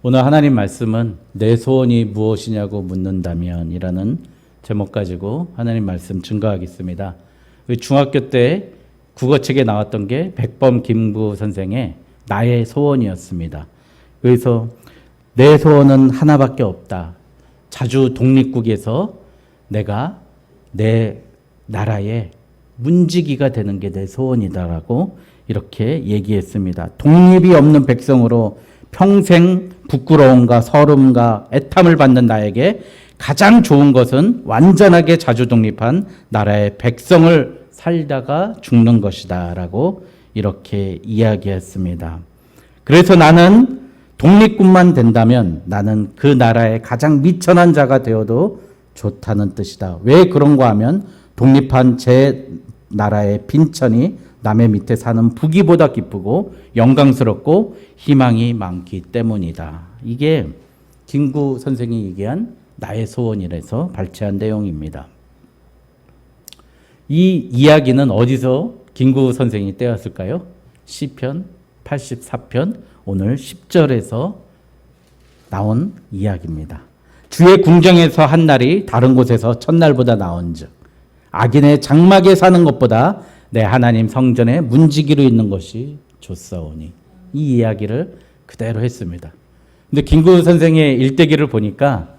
오늘 하나님 말씀은 내 소원이 무엇이냐고 묻는다면 이라는 제목 가지고 하나님 말씀 증거하겠습니다. 중학교 때 국어책에 나왔던 게 백범 김구 선생의 나의 소원이었습니다. 그래서 내 소원은 하나밖에 없다. 자주 독립국에서 내가 내 나라의 문지기가 되는 게 내 소원이다라고 이렇게 얘기했습니다. 독립이 없는 백성으로 평생 부끄러움과 서름과 애탐을 받는 나에게 가장 좋은 것은 완전하게 자주 독립한 나라의 백성을 살다가 죽는 것이다 라고 이렇게 이야기했습니다. 그래서 나는 독립군만 된다면 나는 그 나라의 가장 미천한 자가 되어도 좋다는 뜻이다. 왜 그런가 하면 독립한 제 나라의 빈천이 남의 밑에 사는 부귀보다 기쁘고 영광스럽고 희망이 많기 때문이다. 이게 김구 선생이 얘기한 나의 소원이라서 발췌한 내용입니다. 이 이야기는 어디서 김구 선생이 떼었을까요? 시편 84편 오늘 10절에서 나온 이야기입니다. 주의 궁정에서 한 날이 다른 곳에서 첫날보다 나은즉 악인의 장막에 사는 것보다 내 하나님 성전에 문지기로 있는 것이 좋사오니. 이 이야기를 그대로 했습니다. 근데 김구 선생의 일대기를 보니까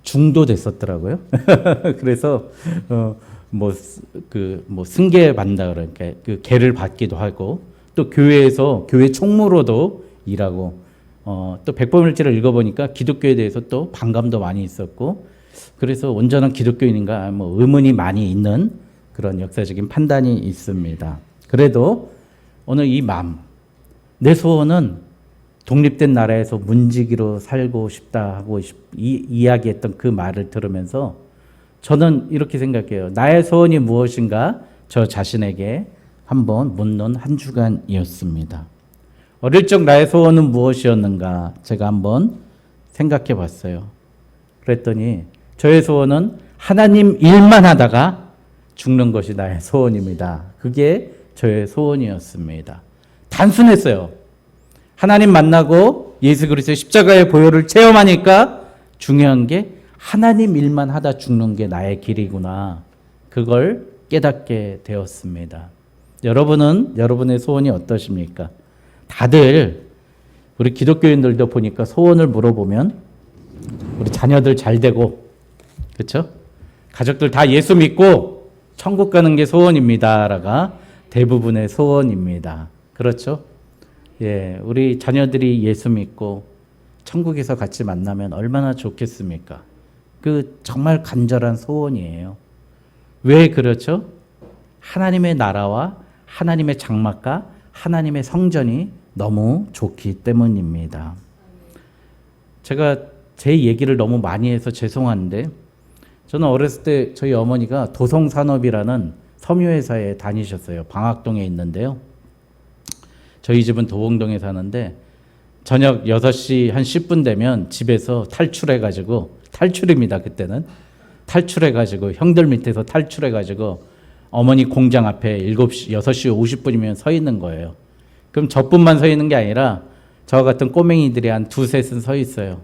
중도됐었더라고요. 그래서 승계 받는다 그러니까 그 계를 받기도 하고 또 교회에서 교회 총무로도 일하고 또 백범일지를 읽어보니까 기독교에 대해서 또 반감도 많이 있었고 그래서 온전한 기독교인인가 의문이 많이 있는 그런 역사적인 판단이 있습니다. 그래도 오늘 이 마음, 내 소원은 독립된 나라에서 문지기로 살고 싶다 하고 이야기했던 그 말을 들으면서 저는 이렇게 생각해요. 나의 소원이 무엇인가 저 자신에게 한번 묻는 한 주간이었습니다. 어릴 적 나의 소원은 무엇이었는가 제가 한번 생각해 봤어요. 그랬더니 저의 소원은 하나님 일만 하다가 죽는 것이 나의 소원입니다. 그게 저의 소원이었습니다. 단순했어요. 하나님 만나고 예수 그리스도의 십자가의 보혈을 체험하니까 중요한 게 하나님 일만 하다 죽는 게 나의 길이구나. 그걸 깨닫게 되었습니다. 여러분은 여러분의 소원이 어떠십니까? 다들 우리 기독교인들도 보니까 소원을 물어보면 우리 자녀들 잘 되고 그렇죠? 가족들 다 예수 믿고 천국 가는 게 소원입니다라가 대부분의 소원입니다. 그렇죠? 예, 우리 자녀들이 예수 믿고 천국에서 같이 만나면 얼마나 좋겠습니까? 그 정말 간절한 소원이에요. 왜 그렇죠? 하나님의 나라와 하나님의 장막과 하나님의 성전이 너무 좋기 때문입니다. 제가 제 얘기를 너무 많이 해서 죄송한데 저는 어렸을 때 저희 어머니가 도성산업이라는 섬유회사에 다니셨어요. 방학동에 있는데요. 저희 집은 도봉동에 사는데 저녁 6시 한 10분 되면 집에서 탈출해가지고 탈출입니다. 그때는 탈출해가지고 형들 밑에서 탈출해가지고 어머니 공장 앞에 6시 50분이면 서 있는 거예요. 그럼 저뿐만 서 있는 게 아니라 저 같은 꼬맹이들이 한 두셋은 서 있어요.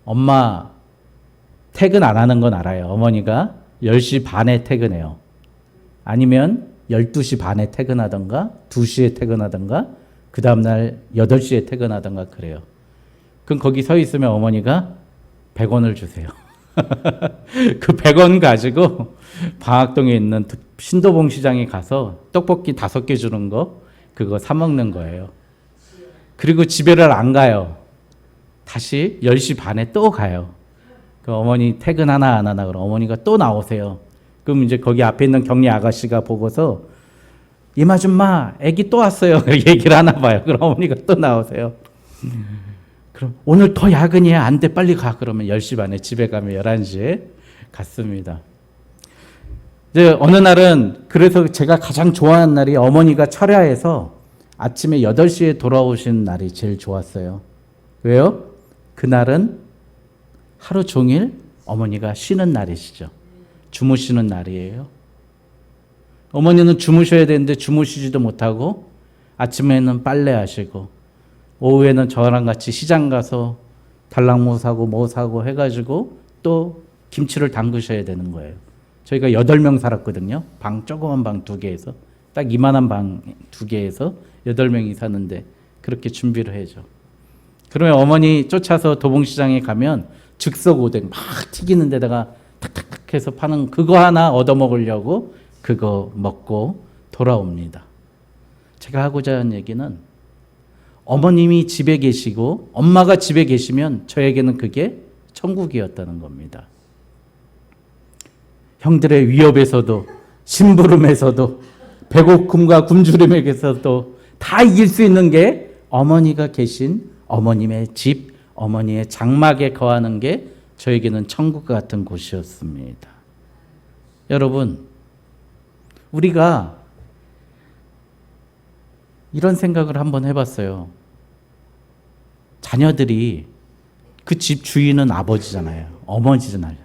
엄마 퇴근 안 하는 건 알아요. 어머니가 10시 반에 퇴근해요. 아니면 12시 반에 퇴근하던가 2시에 퇴근하던가 그 다음날 8시에 퇴근하던가 그래요. 그럼 거기 서 있으면 어머니가 100원을 주세요. 그 100원 가지고 방학동에 있는 신도봉 시장에 가서 떡볶이 5개 주는 거 그거 사 먹는 거예요. 그리고 집에를 안 가요. 다시 10시 반에 또 가요. 그 어머니 퇴근하나 안 하나 그럼 어머니가 또 나오세요. 그럼 이제 거기 앞에 있는 격리 아가씨가 보고서 이마줌마 애기 또 왔어요. 얘기를 하나 봐요. 그럼 어머니가 또 나오세요. 그럼 오늘 더 야근이야. 안 돼 빨리 가. 그러면 10시 반에 집에 가면 11시에 갔습니다. 이제 어느 날은 그래서 제가 가장 좋아하는 날이 어머니가 철야해서 아침에 8시에 돌아오신 날이 제일 좋았어요. 왜요? 그날은 하루 종일 어머니가 쉬는 날이시죠. 주무시는 날이에요. 어머니는 주무셔야 되는데 주무시지도 못하고 아침에는 빨래하시고 오후에는 저랑 같이 시장 가서 달랑모 사고 뭐 사고 해가지고 또 김치를 담그셔야 되는 거예요. 저희가 8명 살았거든요. 방 조그만 방 2개에서 딱 이만한 방 2개에서 8명이 사는데 그렇게 준비를 해줘. 그러면 어머니 쫓아서 도봉시장에 가면 즉석 오뎅 막 튀기는 데다가 탁탁탁 해서 파는 그거 하나 얻어먹으려고 그거 먹고 돌아옵니다. 제가 하고자 하는 얘기는 어머님이 집에 계시고 엄마가 집에 계시면 저에게는 그게 천국이었다는 겁니다. 형들의 위협에서도 심부름에서도 배고픔과 굶주림에서도 다 이길 수 있는 게 어머니가 계신 어머님의 집, 어머니의 장막에 거하는 게 저에게는 천국 같은 곳이었습니다. 여러분, 우리가 이런 생각을 한번 해봤어요. 자녀들이 그 집 주인은 아버지잖아요. 어머니잖아요.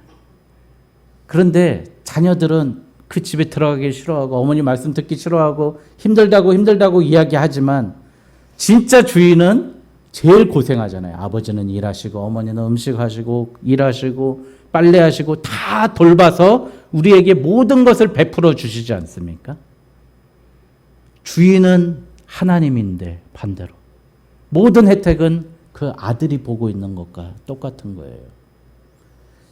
그런데 자녀들은 그 집에 들어가기 싫어하고 어머니 말씀 듣기 싫어하고 힘들다고 이야기하지만 진짜 주인은 제일 고생하잖아요. 아버지는 일하시고 어머니는 음식하시고 일하시고 빨래하시고 다 돌봐서 우리에게 모든 것을 베풀어 주시지 않습니까? 주인은 하나님인데 반대로 모든 혜택은 그 아들이 보고 있는 것과 똑같은 거예요.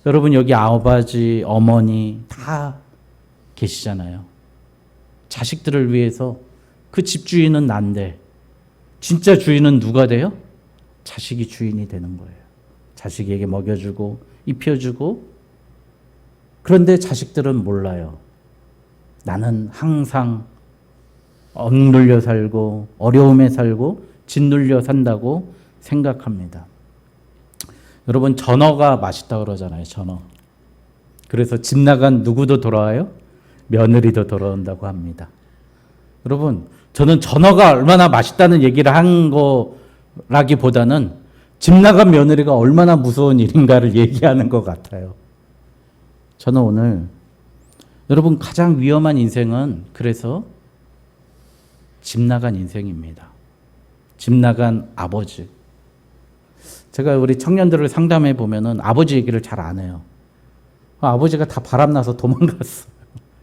여러분 여기 아버지, 어머니 다 계시잖아요. 자식들을 위해서 그 집주인은 난데 진짜 주인은 누가 돼요? 자식이 주인이 되는 거예요. 자식에게 먹여주고 입혀주고. 그런데 자식들은 몰라요. 나는 항상 억눌려 살고 어려움에 살고 짓눌려 산다고 생각합니다. 여러분 전어가 맛있다 그러잖아요. 전어. 그래서 집 나간 누구도 돌아와요? 며느리도 돌아온다고 합니다. 여러분 저는 전어가 얼마나 맛있다는 얘기를 한 거라기보다는 집 나간 며느리가 얼마나 무서운 일인가를 얘기하는 것 같아요. 저는 오늘 여러분 가장 위험한 인생은 그래서 집 나간 인생입니다. 집 나간 아버지. 제가 우리 청년들을 상담해 보면은 아버지 얘기를 잘 안 해요. 아버지가 다 바람나서 도망갔어요.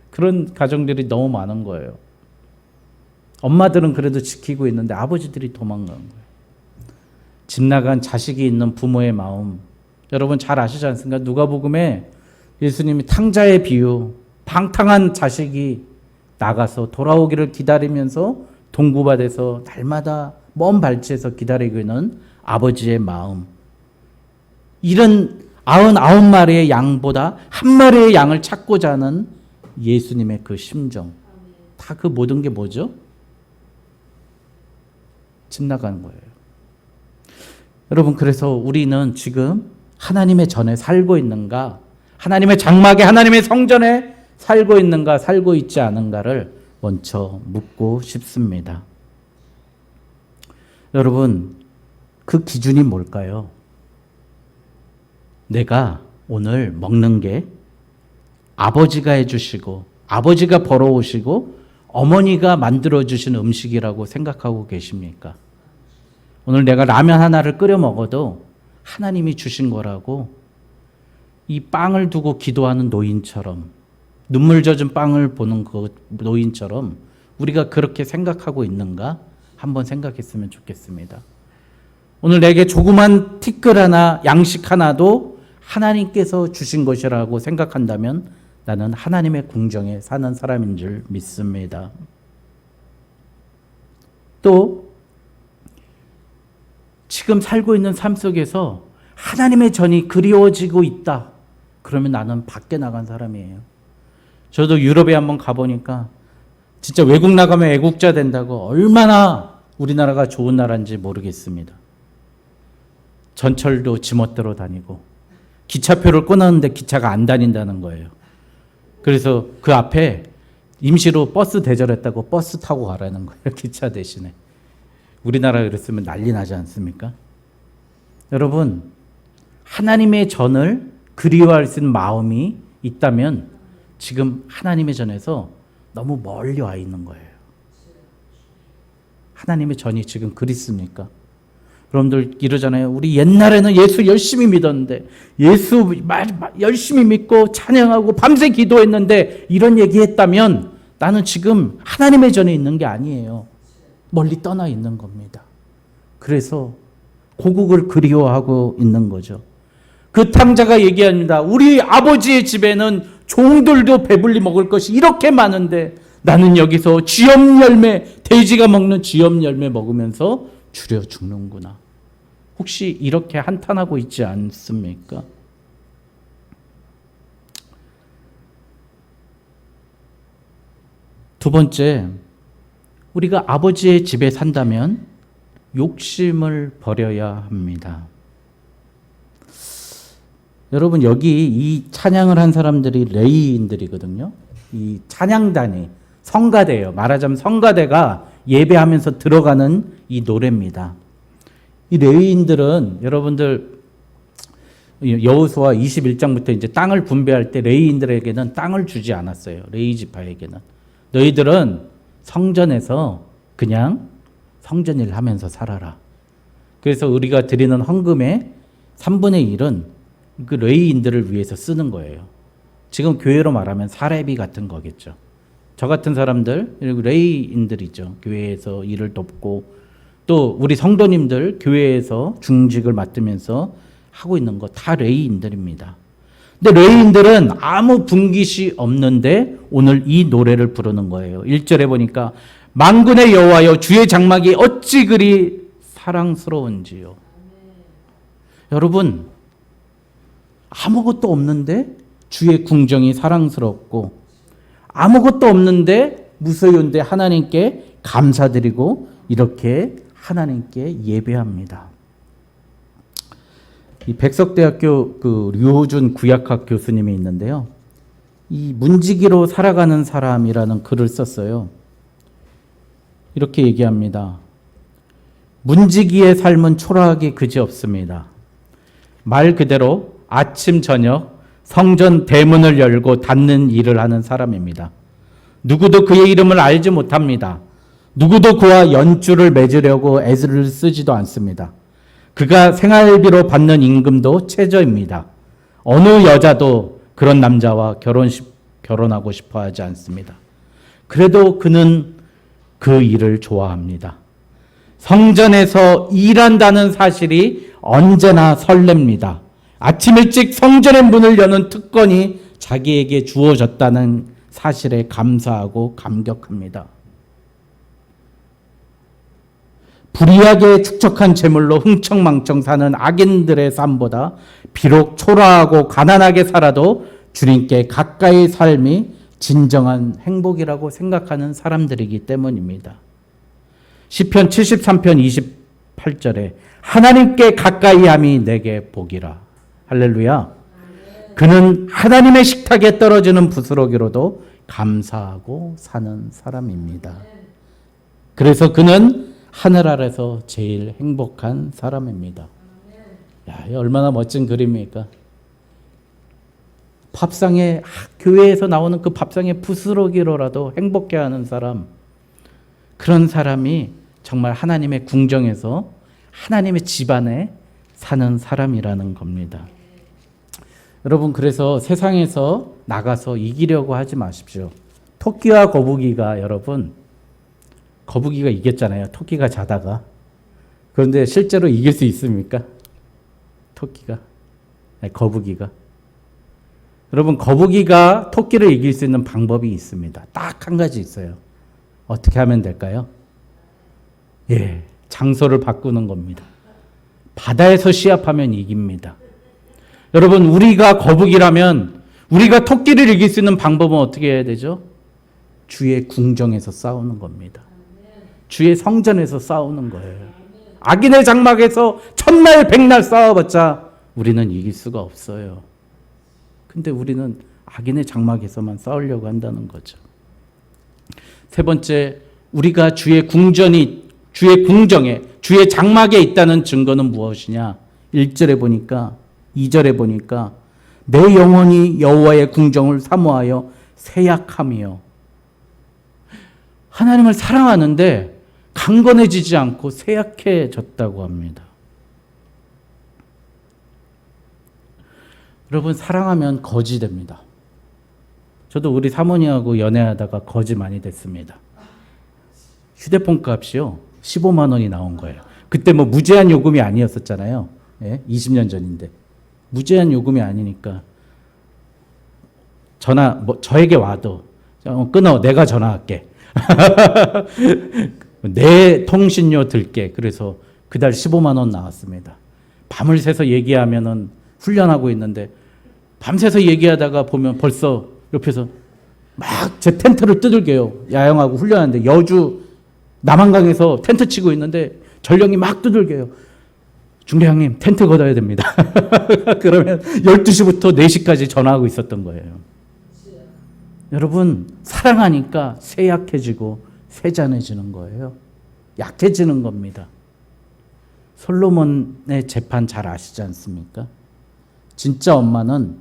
그런 가정들이 너무 많은 거예요. 엄마들은 그래도 지키고 있는데 아버지들이 도망간 거예요. 집 나간 자식이 있는 부모의 마음. 여러분 잘 아시지 않습니까? 누가복음에 예수님이 탕자의 비유, 방탕한 자식이 나가서 돌아오기를 기다리면서 동구밭에서 날마다 먼 발치에서 기다리고 있는 아버지의 마음. 이런 99마리의 양보다 한 마리의 양을 찾고자 하는 예수님의 그 심정. 다 그 모든 게 뭐죠? 집 나가는 거예요. 여러분 그래서 우리는 지금 하나님의 전에 살고 있는가? 하나님의 장막에 하나님의 성전에 살고 있는가? 살고 있지 않은가를 먼저 묻고 싶습니다. 여러분 그 기준이 뭘까요? 내가 오늘 먹는 게 아버지가 해주시고 아버지가 벌어오시고 어머니가 만들어주신 음식이라고 생각하고 계십니까? 오늘 내가 라면 하나를 끓여 먹어도 하나님이 주신 거라고 이 빵을 두고 기도하는 노인처럼 눈물 젖은 빵을 보는 그 노인처럼 우리가 그렇게 생각하고 있는가? 한번 생각했으면 좋겠습니다. 오늘 내게 조그만 티끌 하나, 양식 하나도 하나님께서 주신 것이라고 생각한다면 나는 하나님의 궁정에 사는 사람인 줄 믿습니다. 또 지금 살고 있는 삶 속에서 하나님의 전이 그리워지고 있다. 그러면 나는 밖에 나간 사람이에요. 저도 유럽에 한번 가보니까 진짜 외국 나가면 애국자 된다고 얼마나 우리나라가 좋은 나라인지 모르겠습니다. 전철도 지멋대로 다니고 기차표를 끊었는데 기차가 안 다닌다는 거예요. 그래서 그 앞에 임시로 버스 대절했다고 버스 타고 가라는 거예요. 기차 대신에. 우리나라 그랬으면 난리 나지 않습니까? 여러분 하나님의 전을 그리워할 수 있는 마음이 있다면 지금 하나님의 전에서 너무 멀리 와 있는 거예요. 하나님의 전이 지금 그립습니까? 여러분들 이러잖아요. 우리 옛날에는 예수 열심히 믿었는데, 예수 열심히 믿고 찬양하고 밤새 기도했는데, 이런 얘기 했다면 나는 지금 하나님의 전에 있는 게 아니에요. 멀리 떠나 있는 겁니다. 그래서 고국을 그리워하고 있는 거죠. 그 탕자가 얘기합니다. 우리 아버지의 집에는 종들도 배불리 먹을 것이 이렇게 많은데 나는 여기서 쥐염 열매, 돼지가 먹는 쥐염 열매 먹으면서 줄여 죽는구나. 혹시 이렇게 한탄하고 있지 않습니까? 두 번째, 우리가 아버지의 집에 산다면 욕심을 버려야 합니다. 여러분, 여기 이 찬양을 한 사람들이 레위인들이거든요. 이 찬양단이 성가대예요. 말하자면 성가대가 예배하면서 들어가는 이 노래입니다. 이 레위인들은 여러분들 여호수아 21장부터 이제 땅을 분배할 때 레위인들에게는 땅을 주지 않았어요. 레위 지파에게는. 너희들은 성전에서 그냥 성전일 하면서 살아라. 그래서 우리가 드리는 헌금의 3분의 1은 그 레위인들을 위해서 쓰는 거예요. 지금 교회로 말하면 사례비 같은 거겠죠. 저 같은 사람들, 그리고 레위인들이죠. 교회에서 일을 돕고 또 우리 성도님들 교회에서 중직을 맡으면서 하고 있는 거 다 레위인들입니다. 근데 레위인들은 아무 분깃이 없는데 오늘 이 노래를 부르는 거예요. 1절에 보니까 만군의 여호와여 주의 장막이 어찌 그리 사랑스러운지요. 여러분, 아무것도 없는데 주의 궁정이 사랑스럽고 아무것도 없는데 무소유인데 하나님께 감사드리고 이렇게 하나님께 예배합니다. 이 백석대학교 그 류호준 구약학 교수님이 있는데요. 이 문지기로 살아가는 사람이라는 글을 썼어요. 이렇게 얘기합니다. 문지기의 삶은 초라하기 그지없습니다. 말 그대로 아침 저녁 성전 대문을 열고 닫는 일을 하는 사람입니다. 누구도 그의 이름을 알지 못합니다. 누구도 그와 연줄을 맺으려고 애를 쓰지도 않습니다. 그가 생활비로 받는 임금도 최저입니다. 어느 여자도 그런 남자와 결혼하고 싶어 하지 않습니다. 그래도 그는 그 일을 좋아합니다. 성전에서 일한다는 사실이 언제나 설렙니다. 아침 일찍 성전의 문을 여는 특권이 자기에게 주어졌다는 사실에 감사하고 감격합니다. 불이하게 축적한 재물로 흥청망청 사는 악인들의 삶보다 비록 초라하고 가난하게 살아도 주님께 가까이 삶이 진정한 행복이라고 생각하는 사람들이기 때문입니다. 시편 73편 28절에 하나님께 가까이함이 내게 복이라. 할렐루야. 그는 하나님의 식탁에 떨어지는 부스러기로도 감사하고 사는 사람입니다. 그래서 그는 하늘 아래서 제일 행복한 사람입니다. 야, 얼마나 멋진 그림입니까? 밥상에, 교회에서 나오는 그 밥상에 부스러기로라도 행복해하는 사람, 그런 사람이 정말 하나님의 궁정에서 하나님의 집안에 사는 사람이라는 겁니다. 여러분, 그래서 세상에서 나가서 이기려고 하지 마십시오. 토끼와 거북이가, 여러분, 거북이가 이겼잖아요. 토끼가 자다가. 그런데 실제로 이길 수 있습니까? 토끼가? 아니, 거북이가. 여러분, 거북이가 토끼를 이길 수 있는 방법이 있습니다. 딱 한 가지 있어요. 어떻게 하면 될까요? 예, 장소를 바꾸는 겁니다. 바다에서 시합하면 이깁니다. 여러분, 우리가 거북이라면 우리가 토끼를 이길 수 있는 방법은 어떻게 해야 되죠? 주의 궁정에서 싸우는 겁니다. 주의 성전에서 싸우는 거예요. 악인의 장막에서 천날 백날 싸워봤자 우리는 이길 수가 없어요. 근데 우리는 악인의 장막에서만 싸우려고 한다는 거죠. 세 번째, 우리가 주의 궁정에, 주의 장막에 있다는 증거는 무엇이냐? 1절에 보니까, 2절에 보니까 내 영혼이 여호와의 궁정을 사모하여 새약하며, 하나님을 사랑하는데 강건해지지 않고 새약해졌다고 합니다. 여러분, 사랑하면 거지 됩니다. 저도 우리 사모님하고 연애하다가 거지 많이 됐습니다. 휴대폰 값이요 15만 원이 나온 거예요. 그때 뭐 무제한 요금이 아니었었잖아요. 예? 20년 전인데 무제한 요금이 아니니까 저에게 와도 끊어, 내가 전화할게. 내 통신료 들게. 그래서 그달 15만 원 나왔습니다. 밤을 새서 얘기하면은 훈련하고 있는데 밤새서 얘기하다가 보면 벌써 옆에서 막 제 텐트를 두들겨요. 야영하고 훈련하는데 여주 남한강에서 텐트 치고 있는데 전령이 막 두들겨요. 중대장님 텐트 걷어야 됩니다. 그러면 12시부터 4시까지 전화하고 있었던 거예요. 여러분, 사랑하니까 쇠약해지고 쇠잔해지는 거예요. 약해지는 겁니다. 솔로몬의 재판 잘 아시지 않습니까? 진짜 엄마는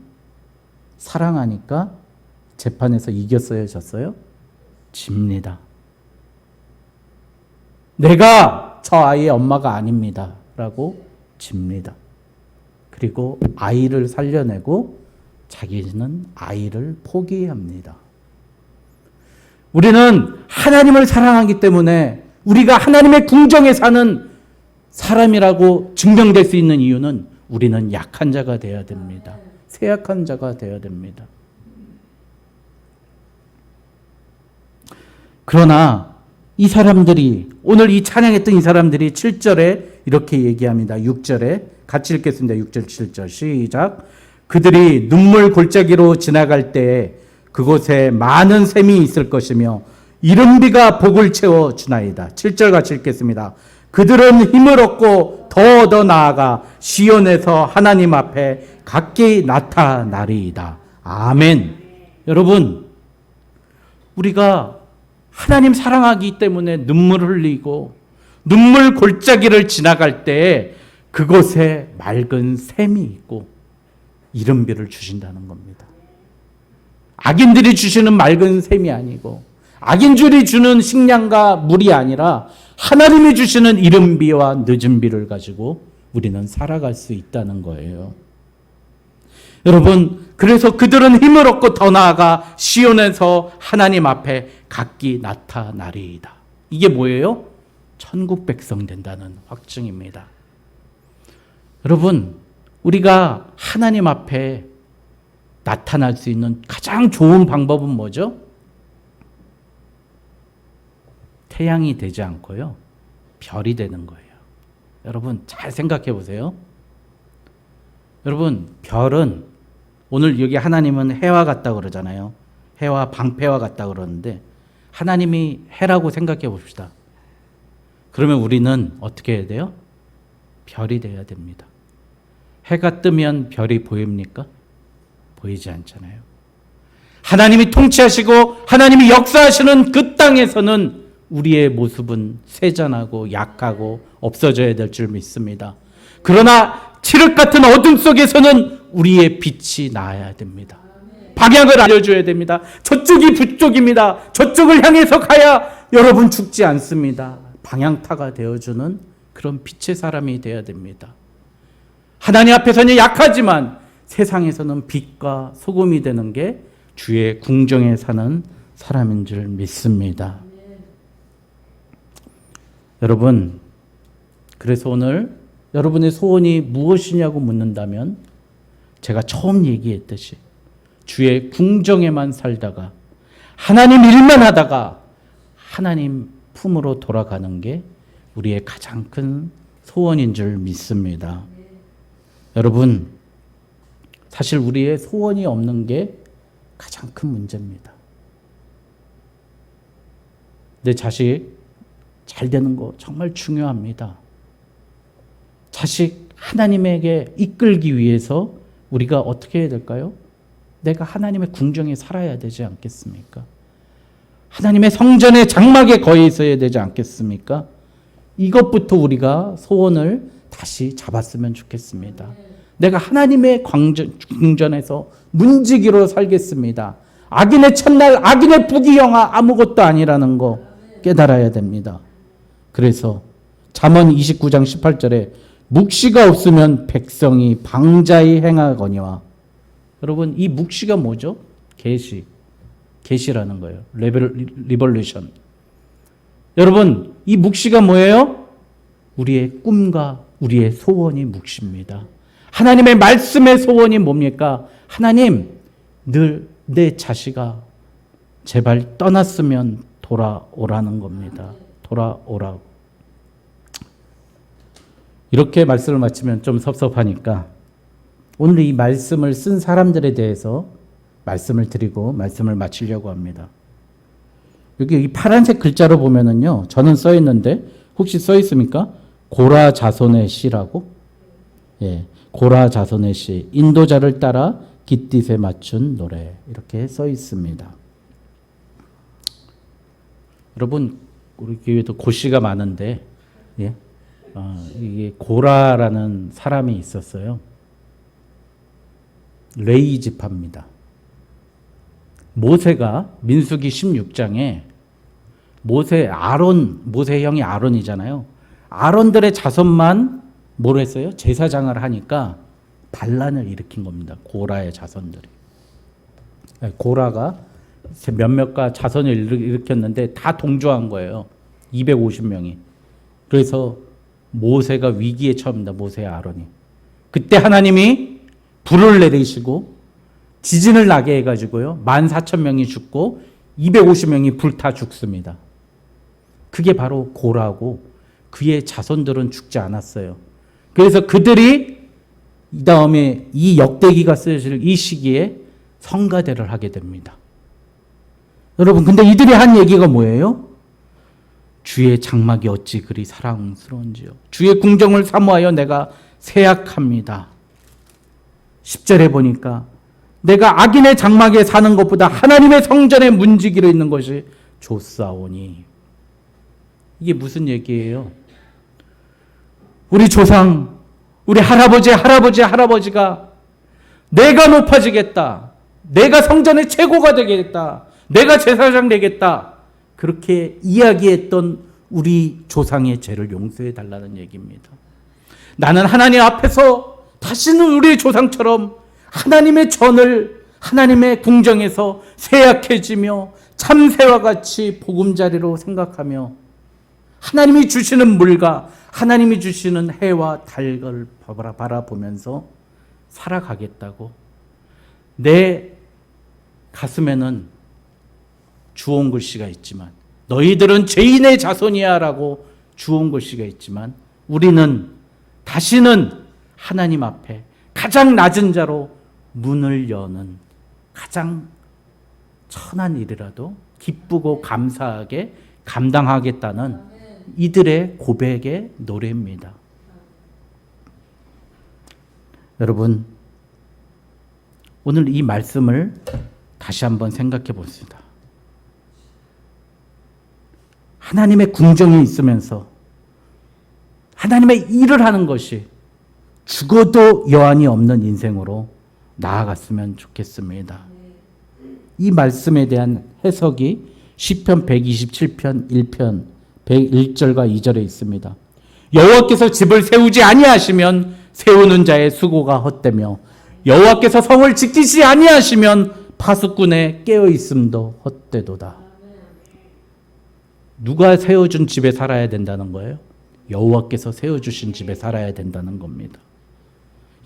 사랑하니까 재판에서 이겼어요, 졌어요? 집니다. 내가 저 아이의 엄마가 아닙니다. 라고 집니다. 그리고 아이를 살려내고 자기는 아이를 포기합니다. 우리는 하나님을 사랑하기 때문에 우리가 하나님의 궁정에 사는 사람이라고 증명될 수 있는 이유는 우리는 약한 자가 되어야 됩니다. 쇠약한 자가 되어야 됩니다. 그러나 이 사람들이, 오늘 이 찬양했던 이 사람들이 7절에 이렇게 얘기합니다. 6절에 같이 읽겠습니다. 6절 7절 시작. 그들이 눈물 골짜기로 지나갈 때에 그곳에 많은 샘이 있을 것이며 이른비가 복을 채워 주나이다. 7절 같이 읽겠습니다. 그들은 힘을 얻고 더 나아가 시온에서 하나님 앞에 각기 나타나리이다. 아멘. 여러분, 우리가 하나님 사랑하기 때문에 눈물을 흘리고 눈물 골짜기를 지나갈 때에 그곳에 맑은 샘이 있고 이른비를 주신다는 겁니다. 악인들이 주시는 맑은 샘이 아니고 악인들이 주는 식량과 물이 아니라 하나님이 주시는 이른비와 늦은 비를 가지고 우리는 살아갈 수 있다는 거예요. 여러분, 그래서 그들은 힘을 얻고 더 나아가 시온에서 하나님 앞에 각기 나타나리이다. 이게 뭐예요? 천국 백성 된다는 확증입니다. 여러분, 우리가 하나님 앞에 나타날 수 있는 가장 좋은 방법은 뭐죠? 태양이 되지 않고요, 별이 되는 거예요. 여러분, 잘 생각해 보세요. 여러분, 별은, 오늘 여기 하나님은 해와 같다 그러잖아요. 해와 방패와 같다 그러는데 하나님이 해라고 생각해 봅시다. 그러면 우리는 어떻게 해야 돼요? 별이 돼야 됩니다. 해가 뜨면 별이 보입니까? 보이지 않잖아요. 하나님이 통치하시고 하나님이 역사하시는 그 땅에서는 우리의 모습은 쇠잔하고 약하고 없어져야 될 줄 믿습니다. 그러나 칠흑 같은 어둠 속에서는 우리의 빛이 나야 됩니다. 방향을 알려줘야 됩니다. 저쪽이 북쪽입니다. 저쪽을 향해서 가야 여러분 죽지 않습니다. 방향타가 되어주는 그런 빛의 사람이 되어야 됩니다. 하나님 앞에서는 약하지만 세상에서는 빛과 소금이 되는 게 주의 궁정에 사는 사람인 줄 믿습니다. 여러분, 그래서 오늘 여러분의 소원이 무엇이냐고 묻는다면 제가 처음 얘기했듯이 주의 궁정에만 살다가 하나님 일만 하다가 하나님 품으로 돌아가는 게 우리의 가장 큰 소원인 줄 믿습니다. 여러분, 사실 우리의 소원이 없는 게 가장 큰 문제입니다. 내 자식 잘 되는 거 정말 중요합니다. 자식 하나님에게 이끌기 위해서 우리가 어떻게 해야 될까요? 내가 하나님의 궁정에 살아야 되지 않겠습니까? 하나님의 성전의 장막에 거해 있어야 되지 않겠습니까? 이것부터 우리가 소원을 다시 잡았으면 좋겠습니다. 내가 하나님의 궁전에서 문지기로 살겠습니다. 악인의 첫날, 악인의 부귀영화 아무것도 아니라는 거 깨달아야 됩니다. 그래서 잠언 29장 18절에 묵시가 없으면 백성이 방자히 행하거니와 여러분 이 묵시가 뭐죠? 계시라는 거예요. 리볼루션. 여러분 이 묵시가 뭐예요? 우리의 꿈과 우리의 소원이 묵시입니다. 하나님의 말씀의 소원이 뭡니까? 하나님 늘 내 자식아 제발 떠났으면 돌아오라는 겁니다. 돌아오라고. 이렇게 말씀을 마치면 좀 섭섭하니까 오늘 이 말씀을 쓴 사람들에 대해서 말씀을 드리고 말씀을 마치려고 합니다. 여기 이 파란색 글자로 보면은요, 저는 써 있는데 혹시 써 있습니까? 고라 자손의 시라고? 예, 고라 자손의 시, 인도자를 따라 깃딧에 맞춘 노래 이렇게 써 있습니다. 여러분 우리 교회도 고시가 많은데, 예, 이게 고라라는 사람이 있었어요. 레위 지파입니다. 모세가 민수기 16장에 모세 형이 아론이잖아요. 아론들의 자손만 뭘 했어요? 제사장을 하니까 반란을 일으킨 겁니다. 고라의 자손들이. 고라가 몇몇과 자손을 일으켰는데 다 동조한 거예요. 250명이. 그래서 모세가 위기에 처합니다. 모세의 아론이. 그때 하나님이 불을 내리시고 지진을 나게 해가지고요. 14,000명이 죽고 250명이 불타 죽습니다. 그게 바로 고라고 그의 자손들은 죽지 않았어요. 그래서 그들이 이 다음에 이 역대기가 쓰여질 이 시기에 성가대를 하게 됩니다. 여러분 근데 이들이 한 얘기가 뭐예요? 주의 장막이 어찌 그리 사랑스러운지요. 주의 궁정을 사모하여 내가 세약합니다. 10절에 보니까 내가 악인의 장막에 사는 것보다 하나님의 성전에 문지기로 있는 것이 좋사오니. 이게 무슨 얘기예요? 우리 조상, 우리 할아버지가 내가 높아지겠다. 내가 성전의 최고가 되겠다. 내가 제사장 되겠다. 그렇게 이야기했던 우리 조상의 죄를 용서해 달라는 얘기입니다. 나는 하나님 앞에서 다시는 우리 조상처럼 하나님의 전을 하나님의 궁정에서 세약해지며 참새와 같이 보금자리로 생각하며 하나님이 주시는 물과 하나님이 주시는 해와 달을 바라보면서 살아가겠다고. 내 가슴에는 주온 글씨가 있지만 너희들은 죄인의 자손이야 라고 주온 글씨가 있지만 우리는 다시는 하나님 앞에 가장 낮은 자로 문을 여는 가장 천한 일이라도 기쁘고 감사하게 감당하겠다는 이들의 고백의 노래입니다. 여러분 오늘 이 말씀을 다시 한번 생각해 봅시다. 하나님의 궁정이 있으면서 하나님의 일을 하는 것이 죽어도 여한이 없는 인생으로 나아갔으면 좋겠습니다. 이 말씀에 대한 해석이 시편 127편 1편 101절과 2절에 있습니다. 여호와께서 집을 세우지 아니하시면 세우는 자의 수고가 헛되며 여호와께서 성을 지키지 아니하시면 파수꾼의 깨어 있음도 헛되도다. 누가 세워준 집에 살아야 된다는 거예요? 여호와께서 세워주신 집에 살아야 된다는 겁니다.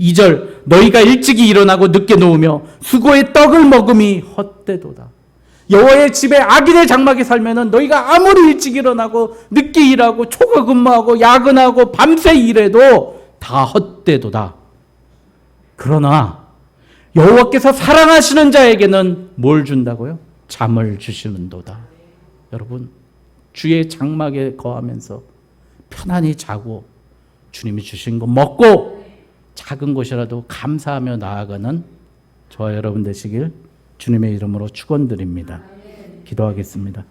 2절 너희가 일찍이 일어나고 늦게 누우며 수고의 떡을 먹음이 헛되도다. 여호와의 집에 악인의 장막에 살면은 너희가 아무리 일찍 일어나고 늦게 일하고 초과 근무하고 야근하고 밤새 일해도 다 헛되도다. 그러나 여호와께서 사랑하시는 자에게는 뭘 준다고요? 잠을 주시는도다. 여러분 주의 장막에 거하면서 편안히 자고 주님이 주신 거 먹고 작은 것이라도 감사하며 나아가는 저와 여러분 되시길 주님의 이름으로 축원드립니다. 기도하겠습니다.